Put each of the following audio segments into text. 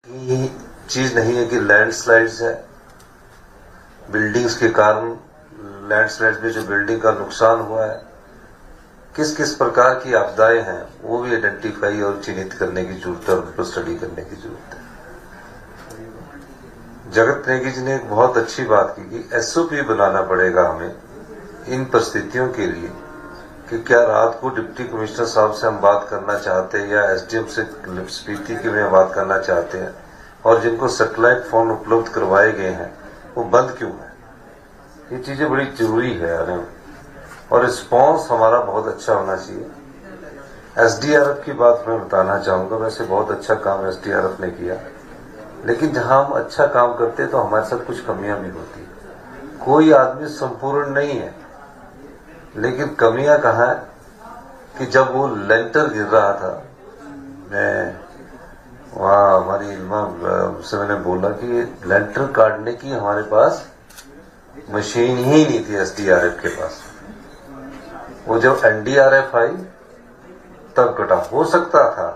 ये चीज नहीं है कि लैंडस्लाइड्स है, बिल्डिंग्स के कारण लैंडस्लाइड्स में जो बिल्डिंग का नुकसान हुआ है, किस किस प्रकार की आपदाएं हैं वो भी आइडेंटिफाई और चिन्हित करने की जरूरत है और उनको स्टडी करने की जरूरत है। जगत नेगी जी ने एक बहुत अच्छी बात की कि एसओपी बनाना पड़ेगा हमें इन परिस्थितियों के लिए कि क्या रात को डिप्टी कमिश्नर साहब से हम बात करना चाहते हैं या एसडीएम से स्पीति की में बात करना चाहते हैं और जिनको सैटेलाइट फोन उपलब्ध करवाए गए हैं वो बंद क्यों है। ये चीजें बड़ी जरूरी है और रिस्पांस हमारा बहुत अच्छा होना चाहिए। एसडीआरएफ की बात मैं बताना चाहूंगा, वैसे बहुत अच्छा काम एसडीआरएफ ने किया, लेकिन जहां हम अच्छा काम करते हैं तो हमारे साथ कुछ कमियां भी होती है। कोई आदमी संपूर्ण नहीं है, लेकिन कमियां कहाँ है कि जब वो लेंटर गिर रहा था, मैं वहां हमारी इल्मा से मैंने बोला कि लेंटर काटने की हमारे पास मशीन ही नहीं थी एसडीआरएफ के पास। वो जब एनडीआरएफ आई तब कटा। हो सकता था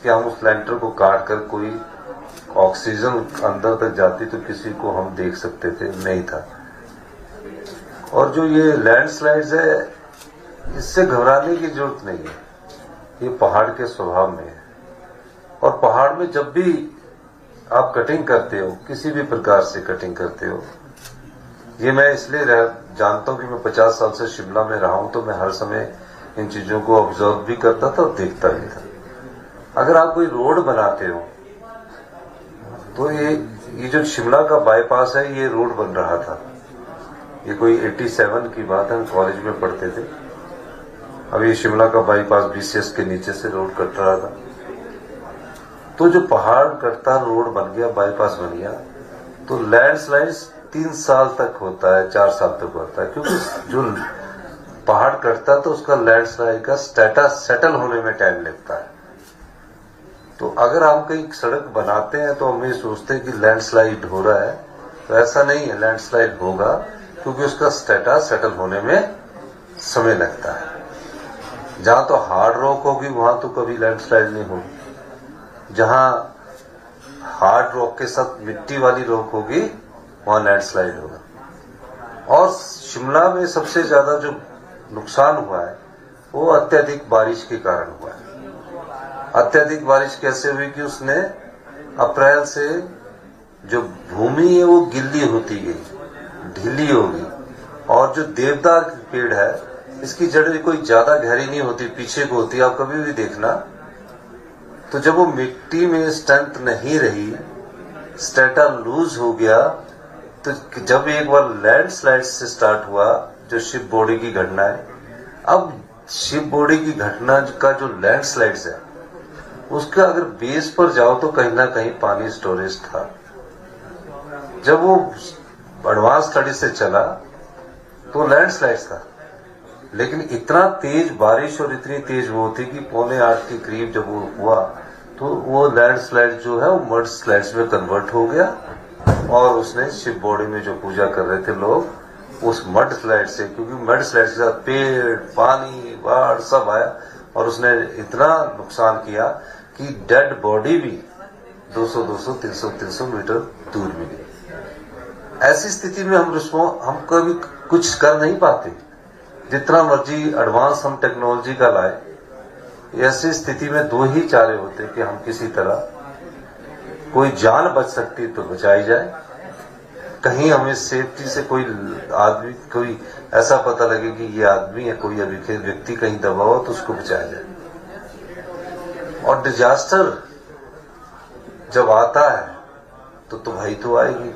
कि हम उस लेंटर को काट कर कोई ऑक्सीजन अंदर तक जाती तो किसी को हम देख सकते थे, नहीं था। और जो ये लैंडस्लाइड्स है, इससे घबराने की जरूरत नहीं है, ये पहाड़ के स्वभाव में है। और पहाड़ में जब भी आप कटिंग करते हो, किसी भी प्रकार से कटिंग करते हो, ये मैं इसलिए जानता हूं कि मैं 50 साल से शिमला में रहा हूं, तो मैं हर समय इन चीजों को ऑब्जर्व भी करता था और देखता भी था। अगर आप कोई रोड बनाते हो तो ये जो शिमला का बाईपास है, ये रोड बन रहा था। ये कोई 87 की बात है, हम कॉलेज में पढ़ते थे। अब ये शिमला का बाईपास बीसीएस के नीचे से रोड कट रहा था। तो जो पहाड़ कटता रोड बन गया, बाईपास बन गया, तो लैंडस्लाइड्स 3 साल तक होता है, 4 साल तक होता है, क्योंकि जो पहाड़ कटता तो उसका लैंडस्लाइड का स्टेटस सेटल होने में टाइम लगता है। तो अगर हम कहीं सड़क बनाते हैं तो हम ये सोचते हैं कि लैंडस्लाइड हो रहा है, तो ऐसा नहीं है, लैंडस्लाइड होगा क्योंकि उसका स्टेटस सेटल होने में समय लगता है। जहां तो हार्ड रॉक होगी वहां तो कभी लैंडस्लाइड नहीं होगी, जहां हार्ड रॉक के साथ मिट्टी वाली रॉक होगी वहां लैंडस्लाइड होगा। और शिमला में सबसे ज्यादा जो नुकसान हुआ है वो अत्यधिक बारिश के कारण हुआ है। अत्यधिक बारिश कैसे हुई कि उसने अप्रैल से जो भूमि है वो गिल्ली होती गई, ढीली होगी। और जो देवदार पेड़ है, इसकी जड़ें कोई ज्यादा गहरी नहीं होती, पीछे को होती, आप कभी भी देखना। तो जब वो मिट्टी में स्ट्रेंथ नहीं रही, स्टेटा लूज हो गया, तो जब एक बार लैंडस्लाइड से स्टार्ट हुआ, जो शिप बॉडी की घटना है, अब शिप बॉडी की घटना का जो लैंडस्लाइड्स है उसका अगर बेस पर जाओ तो कहीं ना कहीं पानी स्टोरेज था। जब वो एडवांस स्टडी से चला तो लैंडस्लाइड्स था, लेकिन इतना तेज बारिश और इतनी तेज वो थी कि 7:45 के करीब जब वो हुआ तो वो लैंडस्लाइड जो है वो मड स्लाइड्स में कन्वर्ट हो गया। और उसने शिप बॉडी में जो पूजा कर रहे थे लोग, उस मड स्लाइड से, क्योंकि मड स्लाइड के साथ पेड़, पानी, बाढ़ सब आया और उसने इतना नुकसान किया कि डेड बॉडी भी 200, 300 मीटर दूर मिली। ऐसी स्थिति में हम कभी कुछ कर नहीं पाते, जितना मर्जी एडवांस हम टेक्नोलॉजी का लाए। ऐसी स्थिति में 2 ही चारे होते कि हम किसी तरह कोई जान बच सकती तो बचाई जाए, कहीं हमें सेफ्टी से कोई आदमी, कोई ऐसा पता लगे कि ये आदमी है, कोई अभी व्यक्ति कहीं दबा हो तो उसको बचाया जाए। और डिजास्टर जब आता है तो भाई तो आएगी।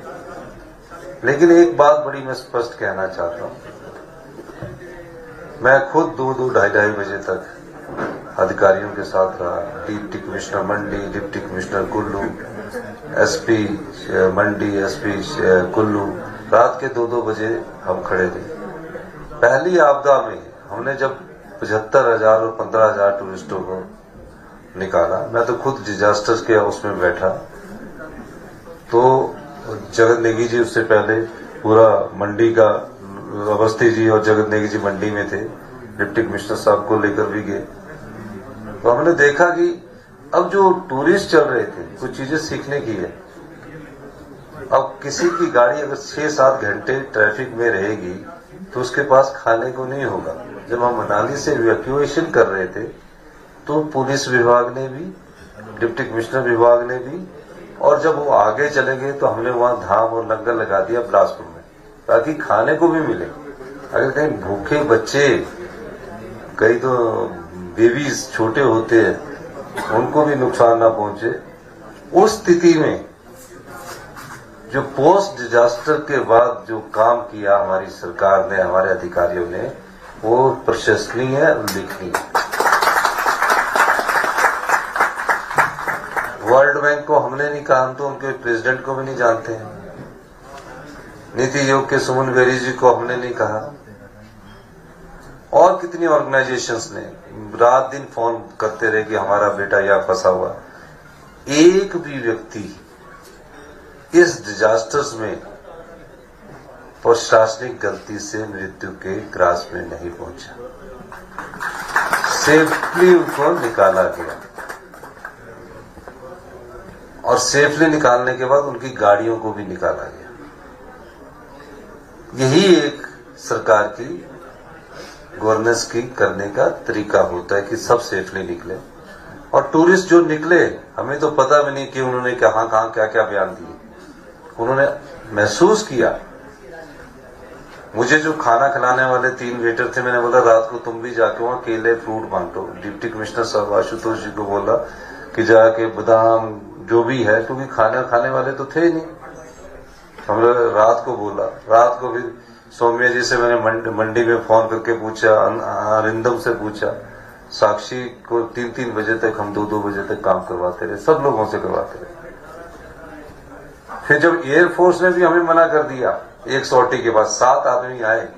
लेकिन एक बात बड़ी मैं स्पष्ट कहना चाहता हूं, मैं खुद 2-2, 2:30 बजे तक अधिकारियों के साथ रहा। डिप्टी कमिश्नर मंडी, डिप्टी कमिश्नर कुल्लू, एसपी मंडी, एसपी कुल्लू, रात के 2-2 बजे हम खड़े थे। पहली आपदा में हमने जब 75,000 और 15,000 टूरिस्टों को निकाला, मैं तो खुद डिजास्टर्स के हाउस में बैठा, तो जगत नेगी जी उससे पहले पूरा मंडी का, अवस्थी जी और जगत नेगी जी मंडी में थे, डिप्टी कमिश्नर साहब को लेकर भी गए। तो हमने देखा कि अब जो टूरिस्ट चल रहे थे, कुछ चीजें सीखने की है। अब किसी की गाड़ी अगर 6-7 घंटे ट्रैफिक में रहेगी तो उसके पास खाने को नहीं होगा। जब हम मनाली से इवैक्यूएशन कर रहे थे तो पुलिस विभाग ने भी, डिप्टी कमिश्नर विभाग ने भी, और जब वो आगे चले गए तो हमने वहां धाम और लंगर लगा दिया बिलासपुर में, ताकि खाने को भी मिले। अगर कहीं भूखे बच्चे, कई तो बेबीज छोटे होते हैं, उनको भी नुकसान ना पहुंचे। उस स्थिति में जो पोस्ट डिजास्टर के बाद जो काम किया हमारी सरकार ने, हमारे अधिकारियों ने, वो प्रशंसनीय है, उल्लेखनीय है। वर्ल्ड बैंक को हमने नहीं कहा, हम तो उनके प्रेसिडेंट को भी नहीं जानते हैं। नीति आयोग के सुमन बेरी जी को हमने नहीं कहा। और कितनी ऑर्गेनाइजेशंस ने रात दिन फोन करते रहे कि हमारा बेटा यहाँ फंसा हुआ। एक भी व्यक्ति इस डिजास्टर्स में प्रशासनिक गलती से मृत्यु के ग्रास में नहीं पहुंचा। सेफली उनको निकाला गया, और सेफली निकालने के बाद उनकी गाड़ियों को भी निकाला गया। यही एक सरकार की गवर्नेंस की करने का तरीका होता है कि सब सेफली निकले। और टूरिस्ट जो निकले, हमें तो पता भी नहीं कि उन्होंने कहां कहां क्या क्या बयान दिए। उन्होंने महसूस किया। मुझे जो खाना खिलाने वाले 3 वेटर थे, मैंने बोला रात को तुम भी जाके वहां केले फ्रूट बांटो। डिप्टी कमिश्नर साहब आशुतोष जी को बोला कि जाके बादाम जो भी है, क्योंकि खाना खाने वाले तो थे ही नहीं। हमने रात को बोला, रात को फिर सौम्या जी से मैंने मंडी में फोन करके पूछा, अरिंदम से पूछा, साक्षी को 3-3 बजे तक, हम 2-2 बजे तक काम करवाते रहे, सब लोगों से करवाते रहे। फिर जब एयरफोर्स ने भी हमें मना कर दिया, एक सॉर्टी के बाद 7 आदमी आए,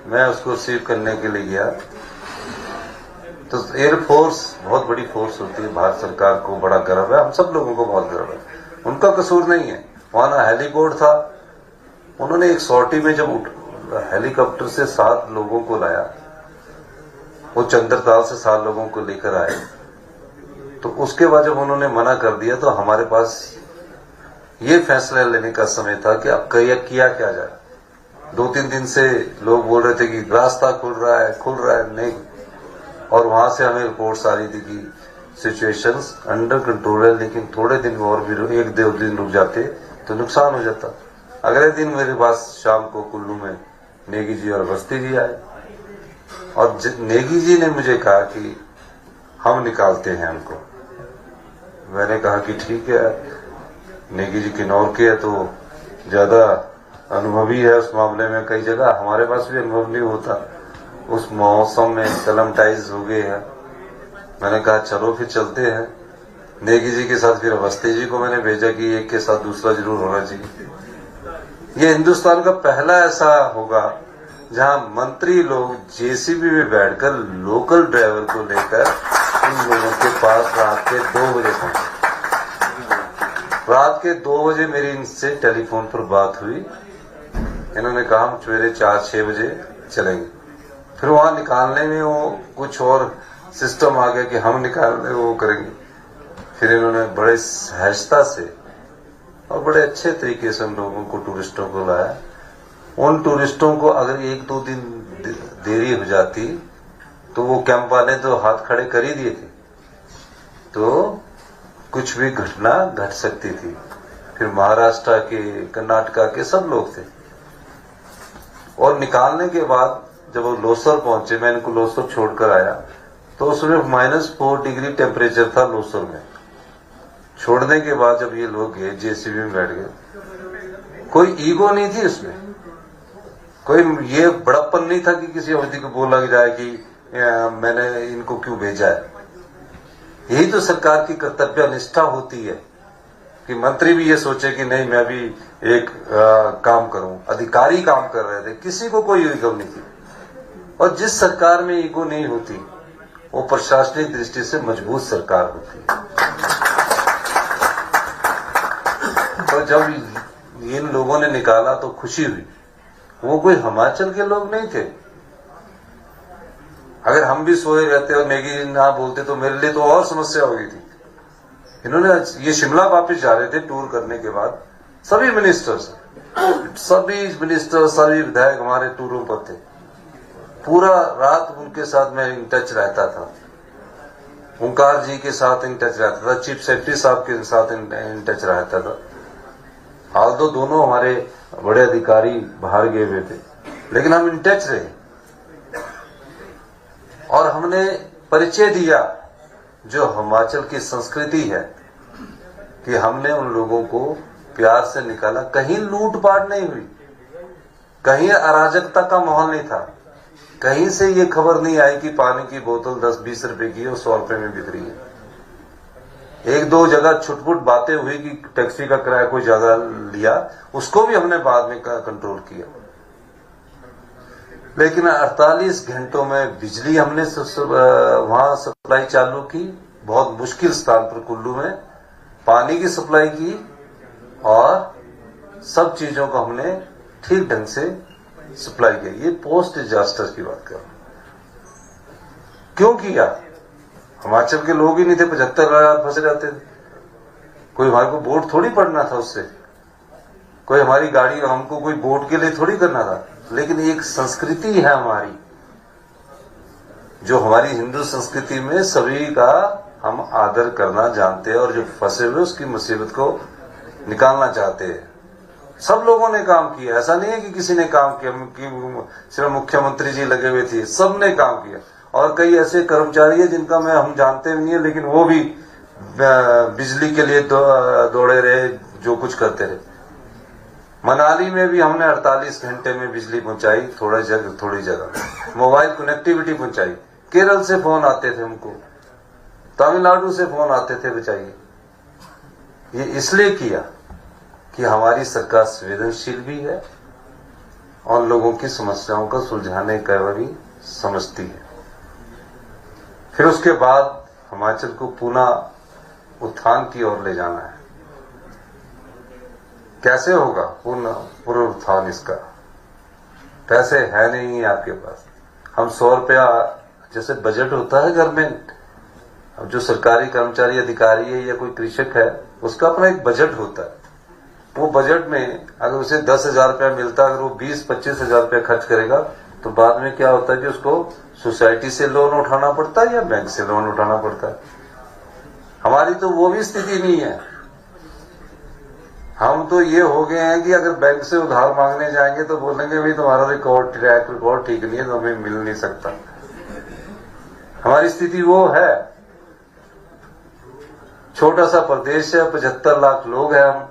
मैं उसको रिसीव करने के लिए गया। तो एयरफोर्स बहुत बड़ी फोर्स होती है, भारत सरकार को बड़ा गर्व है, हम सब लोगों को बहुत गर्व है। उनका कसूर नहीं है, वहां ना हेलीपोर्ट था। उन्होंने एक सॉर्टी में जब हेलीकॉप्टर से 7 लोगों को लाया, वो चंद्रताल से 7 लोगों को लेकर आए, तो उसके बाद जब उन्होंने मना कर दिया तो हमारे पास ये फैसला लेने का समय था कि अब किया क्या जाए। 2-3 दिन से लोग बोल रहे थे कि रास्ता खुल रहा है नहीं, और वहां से हमें रिपोर्ट्स आ रही थी कि सिचुएशंस अंडर कंट्रोल है, लेकिन थोड़े दिन और भी 1-2 दिन रुक जाते तो नुकसान हो जाता। अगले दिन मेरे पास शाम को कुल्लू में नेगी जी और अवस्थी जी आए, और नेगी जी ने मुझे कहा कि हम निकालते हैं उनको। मैंने कहा कि ठीक है, नेगी जी किन्नौर के है तो ज्यादा अनुभवी है उस मामले में। कई जगह हमारे पास भी अनुभव नहीं होता, उस मौसम में कलमटाइज हो गए हैं। मैंने कहा चलो फिर चलते हैं। नेगी जी के साथ फिर अवस्थी जी को मैंने भेजा कि एक के साथ दूसरा जरूर होना चाहिए। ये हिंदुस्तान का पहला ऐसा होगा जहां मंत्री लोग जेसीबी में बैठकर लोकल ड्राइवर को लेकर इन लोगों के पास रात के 2 बजे पहुंचे। रात के 2 बजे मेरी इनसे टेलीफोन पर बात हुई। इन्होंने कहा हम सवेरे 4-6 बजे चलेंगे। फिर वहां निकालने में वो कुछ और सिस्टम आ गया कि हम निकालने वो करेंगे। फिर इन्होंने बड़े सहजता से और बड़े अच्छे तरीके से उन लोगों को, टूरिस्टों को लाया। उन टूरिस्टों को अगर 1-2 दिन देरी हो जाती तो वो कैंप वाले तो हाथ खड़े कर ही दिए थे, तो कुछ भी घटना घट सकती थी। फिर महाराष्ट्र के, कर्नाटका के सब लोग थे। और निकालने के बाद जब वो लोसर पहुंचे, मैं इनको लोसर छोड़कर आया, तो उसमें -4 डिग्री टेम्परेचर था लोसर में। छोड़ने के बाद जब ये लोग गए, जेसीबी में बैठ गए, कोई ईगो नहीं थी उसमें, कोई ये बड़प्पन नहीं था कि किसी अवधि को बोला जाए कि मैंने इनको क्यों भेजा है। यही तो सरकार की कर्तव्य निष्ठा होती है कि मंत्री भी ये सोचे कि नहीं मैं भी एक काम करूं। अधिकारी काम कर रहे थे, किसी को कोई ईगो नहीं थी। और जिस सरकार में ईगो नहीं होती वो प्रशासनिक दृष्टि से मजबूत सरकार होती है। तो जब इन लोगों ने निकाला तो खुशी हुई। वो कोई हिमाचल के लोग नहीं थे। अगर हम भी सोए रहते और नेगी ना बोलते तो मेरे लिए तो और समस्या हो गई थी। इन्होंने ये शिमला वापस जा रहे थे टूर करने के बाद, सभी मिनिस्टर सभी विधायक हमारे टूरों पर थे। पूरा रात उनके साथ मैं इन टच रहता था, ओंकार जी के साथ इन टच रहता था, चीफ सेक्रेटरी साहब के साथ इन टच रहता था। हाल तो दोनों हमारे बड़े अधिकारी बाहर गए हुए थे, लेकिन हम इन टच रहे और हमने परिचय दिया जो हिमाचल की संस्कृति है कि हमने उन लोगों को प्यार से निकाला। कहीं लूटपाट नहीं हुई, कहीं अराजकता का माहौल नहीं था, कहीं से ये खबर नहीं आई कि पानी की बोतल 10-20 रुपए की और 100 रुपए में बिक रही है। एक दो जगह छुटपुट बातें हुई कि टैक्सी का किराया कोई ज्यादा लिया, उसको भी हमने बाद में कंट्रोल किया। लेकिन 48 घंटों में बिजली हमने वहां सप्लाई चालू की, बहुत मुश्किल स्थान पर कुल्लू में पानी की सप्लाई की और सब चीजों को हमने ठीक ढंग से सप्लाई किया। ये पोस्ट डिजास्टर की बात कर रहा हूं। क्यों किया? हिमाचल के लोग ही नहीं थे, 75,000 फंसे रहते थे। कोई हमारे को वोट थोड़ी पड़ना था उससे, कोई हमारी गाड़ी हमको कोई वोट के लिए थोड़ी करना था। लेकिन एक संस्कृति है हमारी, जो हमारी हिंदू संस्कृति में सभी का हम आदर करना जानते हैं और जो फंसे हुए उसकी मुसीबत को निकालना चाहते हैं। सब लोगों ने काम किया, ऐसा नहीं है कि किसी ने काम किया कि सिर्फ मुख्यमंत्री जी लगे हुए थे, सबने काम किया। और कई ऐसे कर्मचारी हैं जिनका हम जानते भी नहीं है, लेकिन वो भी बिजली के लिए दौड़े रहे, जो कुछ करते रहे। मनाली में भी हमने 48 घंटे में बिजली पहुंचाई, थोड़ी जगह मोबाइल कनेक्टिविटी पहुंचाई। केरल से फोन आते थे हमको, तमिलनाडु से फोन आते थे, बचाइए। ये इसलिए किया कि हमारी सरकार संवेदनशील भी है और लोगों की समस्याओं को सुलझाने का भी समझती है। फिर उसके बाद हिमाचल को पुनः उत्थान की ओर ले जाना है। कैसे होगा पूर्ण उत्थान? इसका पैसे है नहीं है आपके पास। हम 100 रुपया जैसे बजट होता है गवर्नमेंट, अब जो सरकारी कर्मचारी अधिकारी है या कोई कृषक है, उसका अपना एक बजट होता है। वो बजट में अगर उसे 10,000 रुपया मिलता, अगर वो 20-25 हजार रुपया खर्च करेगा तो बाद में क्या होता है कि उसको सोसाइटी से लोन उठाना पड़ता है या बैंक से लोन उठाना पड़ता है। हमारी तो वो भी स्थिति नहीं है। हम तो ये हो गए हैं कि अगर बैंक से उधार मांगने जाएंगे तो बोलेंगे भाई तुम्हारा ट्रैक रिकॉर्ड ठीक नहीं है तो हमें मिल नहीं सकता। हमारी स्थिति वो है। छोटा सा प्रदेश है, 75 लाख लोग हैं हम,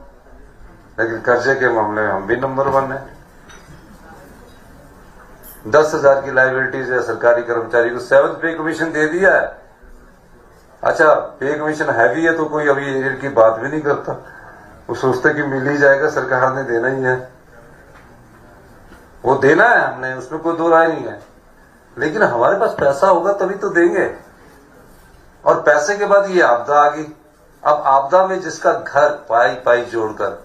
लेकिन कर्जे के मामले में हम भी नंबर 1 है। 10,000 की लायबिलिटीज है सरकारी कर्मचारी को, 7th पे कमीशन दे दिया है। अच्छा, पे कमीशन हैवी है तो कोई अभी एरियर की बात भी नहीं करता, वो सोचते कि मिल ही जाएगा, सरकार ने देना ही है। वो देना है हमने, उसमें कोई दो राय नहीं है, लेकिन हमारे पास पैसा होगा तभी तो देंगे। और पैसे के बाद ये आपदा आ गई। अब आपदा में जिसका घर पाई जोड़कर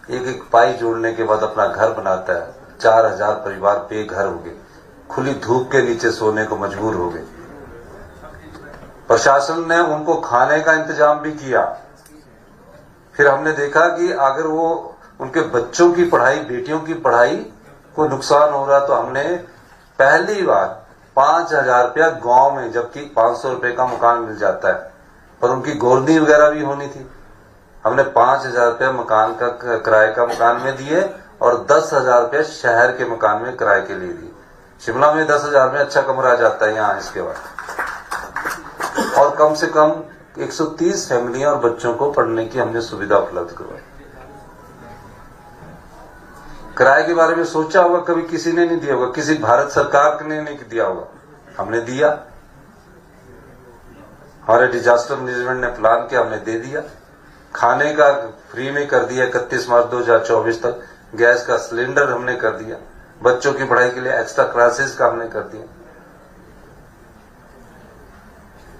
एक पाई जोड़ने के बाद अपना घर बनाता है, 4,000 परिवार बेघर हो गए, खुली धूप के नीचे सोने को मजबूर हो गए। प्रशासन ने उनको खाने का इंतजाम भी किया। फिर हमने देखा कि अगर वो उनके बच्चों की पढ़ाई, बेटियों की पढ़ाई को नुकसान हो रहा, तो हमने पहली बार 5,000 रुपया गांव में, जबकि 500 रुपए का मकान मिल जाता है, पर उनकी गोरनी वगैरह भी होनी थी, हमने 5,000 रुपया मकान का किराए का मकान में दिए और 10,000 रुपया शहर के मकान में किराए के लिए दिए। शिमला में 10,000 में अच्छा कमरा आ जाता है यहाँ इसके बाद। और कम से कम 130 फैमिलियां और बच्चों को पढ़ने की हमने सुविधा उपलब्ध करवाई। किराए के बारे में सोचा होगा कभी? किसी ने नहीं दिया होगा, किसी भारत सरकार ने नहीं दिया होगा, हमने दिया। हमारे डिजास्टर मैनेजमेंट ने प्लान किया, हमने दे दिया। खाने का फ्री में कर दिया 31 मार्च 2024 तक। गैस का सिलेंडर हमने कर दिया। बच्चों की पढ़ाई के लिए एक्स्ट्रा क्लासेस का हमने कर दिया।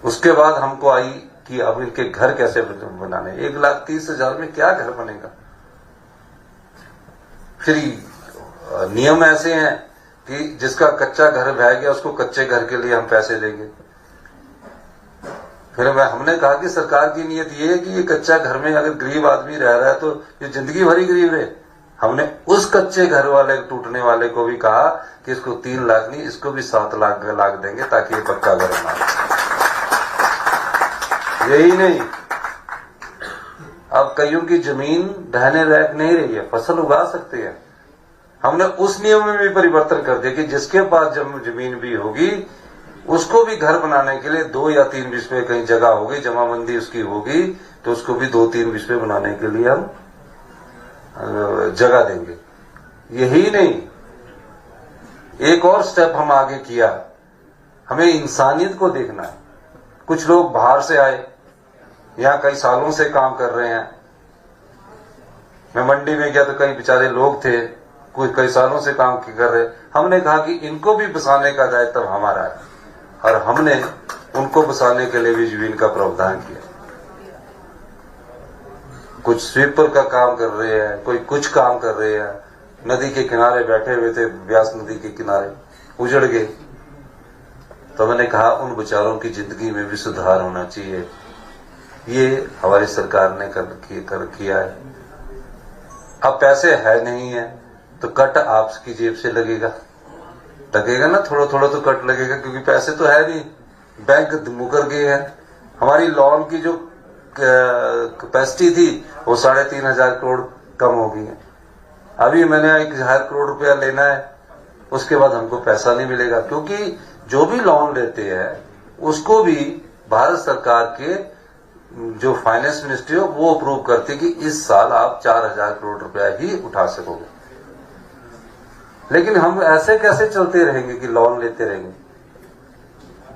उसके बाद हमको आई कि अब इनके घर कैसे बनाने। 1,30,000 में क्या घर बनेगा? फिर नियम ऐसे हैं कि जिसका कच्चा घर बह गया उसको कच्चे घर के लिए हम पैसे देंगे। फिर हमने कहा कि सरकार की नीयत ये है कि ये कच्चा घर में अगर गरीब आदमी रह रहा है तो ये जिंदगी भर ही गरीब रहे। हमने उस कच्चे घर वाले टूटने वाले को भी कहा कि इसको 3 लाख नहीं, इसको भी 7 लाख देंगे ताकि ये पक्का घर बना। यही नहीं, अब कईयों की जमीन ढहने लायक नहीं रही है, फसल उगा सकते हैं। हमने उस नियम में भी परिवर्तन कर दिया कि जिसके पास जमीन भी होगी उसको भी घर बनाने के लिए 2 या 3 बिस्वे कहीं जगह होगी, जमाबंदी उसकी होगी तो उसको भी 2-3 बिस्वे बनाने के लिए हम जगह देंगे। यही नहीं, एक और स्टेप हम आगे किया, हमें इंसानियत को देखना है। कुछ लोग बाहर से आए, यहां कई सालों से काम कर रहे हैं। मैं मंडी में गया तो कई बेचारे लोग थे, कोई कई सालों से काम कर रहे। हमने कहा कि इनको भी बसाने का दायित्व हमारा है और हमने उनको बसाने के लिए भी जमीन का प्रावधान किया। कुछ स्वीपर का काम कर रहे हैं, कोई कुछ काम कर रहे हैं। नदी के किनारे बैठे हुए थे, ब्यास नदी के किनारे उजड़ गए। तो मैंने कहा उन बेचारों की जिंदगी में भी सुधार होना चाहिए। ये हमारी सरकार ने किया है। अब पैसे है नहीं है तो कट आपकी जेब से लगेगा ना, थोड़ा थोड़ा तो कट लगेगा क्योंकि पैसे तो है नहीं, बैंक मुकर गए हैं। हमारी लोन की जो कैपेसिटी थी वो 3,500 करोड़ कम हो गई है। अभी मैंने 1,000 करोड़ रुपया लेना है, उसके बाद हमको पैसा नहीं मिलेगा क्योंकि जो भी लोन लेते हैं उसको भी भारत सरकार के जो फाइनेंस मिनिस्ट्री हो वो अप्रूव करती कि इस साल आप 4,000 करोड़ रुपया ही उठा सकोगे। लेकिन हम ऐसे कैसे चलते रहेंगे कि लोन लेते रहेंगे?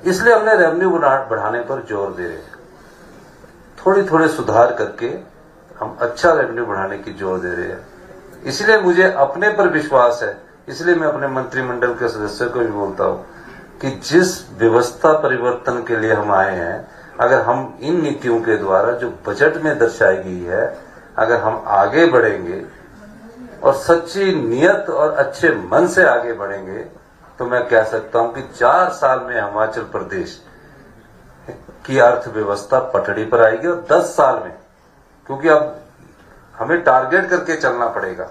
इसलिए हमने रेवेन्यू बढ़ाने पर जोर दे रहे हैं। थोड़े सुधार करके हम अच्छा रेवेन्यू बढ़ाने की जोर दे रहे हैं। इसलिए मुझे अपने पर विश्वास है, इसलिए मैं अपने मंत्रिमंडल के सदस्यों को भी बोलता हूं कि जिस व्यवस्था परिवर्तन के लिए हम आए हैं, अगर हम इन नीतियों के द्वारा जो बजट में दर्शाई गई है, अगर हम आगे बढ़ेंगे और सच्ची नियत और अच्छे मन से आगे बढ़ेंगे तो मैं कह सकता हूं कि 4 साल में हिमाचल प्रदेश की अर्थव्यवस्था पटड़ी पर आएगी और 10 साल में, क्योंकि अब हमें टारगेट करके चलना पड़ेगा,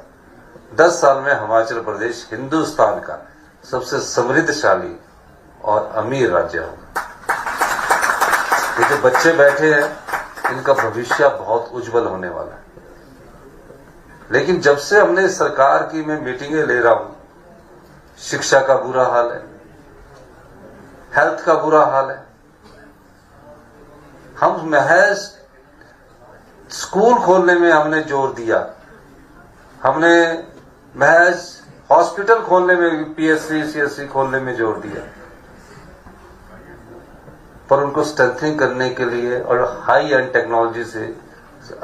10 साल में हिमाचल प्रदेश हिंदुस्तान का सबसे समृद्धशाली और अमीर राज्य होगा। ये जो बच्चे बैठे हैं इनका भविष्य बहुत उज्जवल होने वाला है। लेकिन जब से हमने सरकार की मैं मीटिंगें ले रहा हूं, शिक्षा का बुरा हाल है, हेल्थ का बुरा हाल है। हम महज स्कूल खोलने में हमने जोर दिया, हमने महज हॉस्पिटल खोलने में, पीएचसी सीएचसी खोलने में जोर दिया, पर उनको स्ट्रेंथनिंग करने के लिए और हाई एंड टेक्नोलॉजी से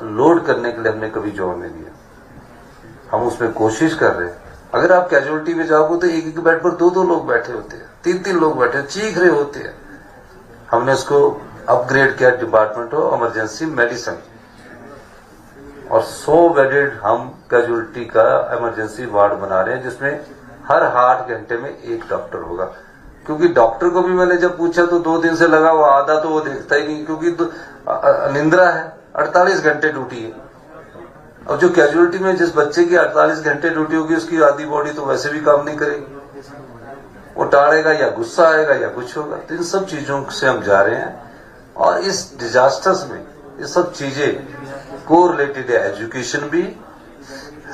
लोड करने के लिए हमने कभी जोर नहीं दिया। हम उसमें कोशिश कर रहे हैं। अगर आप कैजुअलिटी में जाओगे तो एक बेड पर 2 लोग बैठे होते हैं, 3 लोग बैठे चीख रहे होते हैं। हमने उसको अपग्रेड किया, डिपार्टमेंट ऑफ इमरजेंसी मेडिसिन, और 100 बेडेड हम कैजुअलिटी का इमरजेंसी वार्ड बना रहे हैं जिसमें हर 8 घंटे में 1 डॉक्टर होगा। क्योंकि डॉक्टर को भी मैंने जब पूछा तो 2 दिन से लगा हुआ, आधा तो वो देखता ही नहीं क्योंकि निंद्रा है, 48 घंटे ड्यूटी है। और जो कैजुअलिटी में जिस बच्चे की 48 घंटे ड्यूटी होगी उसकी आधी बॉडी तो वैसे भी काम नहीं करेगी, वो टाड़ेगा या गुस्सा आएगा या कुछ होगा। तो इन सब चीजों से हम जा रहे हैं और इस डिजास्टर्स में ये सब चीजें को रिलेटेड है, एजुकेशन भी,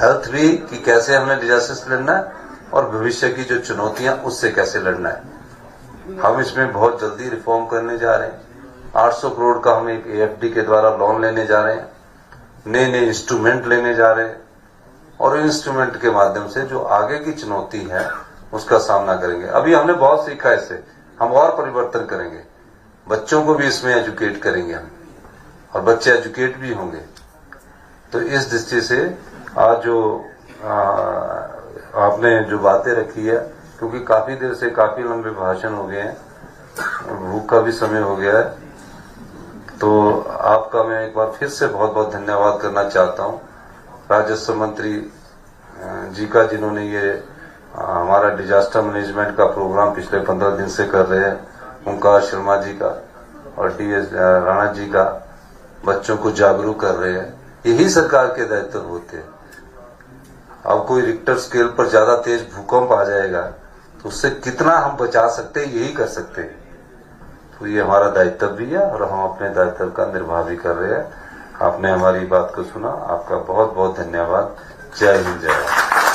हेल्थ भी, कि कैसे हमें डिजास्टर से लड़ना है और भविष्य की जो चुनौतियां उससे कैसे लड़ना है। हम इसमें बहुत जल्दी रिफॉर्म करने जा रहे हैं। 800 करोड़ का हम एक एएफडी के द्वारा लोन लेने जा रहे हैं, नए इंस्ट्रूमेंट लेने जा रहे हैं और इंस्ट्रूमेंट के माध्यम से जो आगे की चुनौती है उसका सामना करेंगे। अभी हमने बहुत सीखा इससे, हम और परिवर्तन करेंगे, बच्चों को भी इसमें एजुकेट करेंगे हम, और बच्चे एजुकेट भी होंगे। तो इस दृष्टि से आज जो आपने जो बातें रखी है, क्योंकि काफी देर से काफी लंबे भाषण हो गए हैं, भूख का भी समय हो गया है, तो आपका मैं एक बार फिर से बहुत बहुत धन्यवाद करना चाहता हूं राजस्व मंत्री जी का, जिन्होंने ये हमारा डिजास्टर मैनेजमेंट का प्रोग्राम पिछले 15 दिन से कर रहे हैं, ओंकार शर्मा जी का, और DS राणा जी का बच्चों को जागरूक कर रहे हैं। यही सरकार के दायित्व होते हैं। अब कोई रिक्टर स्केल पर ज्यादा तेज भूकंप आ जाएगा तो उससे कितना हम बचा सकते हैं, यही कर सकते हैं। तो ये हमारा दायित्व भी है और हम अपने दायित्व का निर्वाह भी कर रहे हैं। आपने हमारी बात को सुना, आपका बहुत बहुत धन्यवाद। जय हिंद, जय भारत।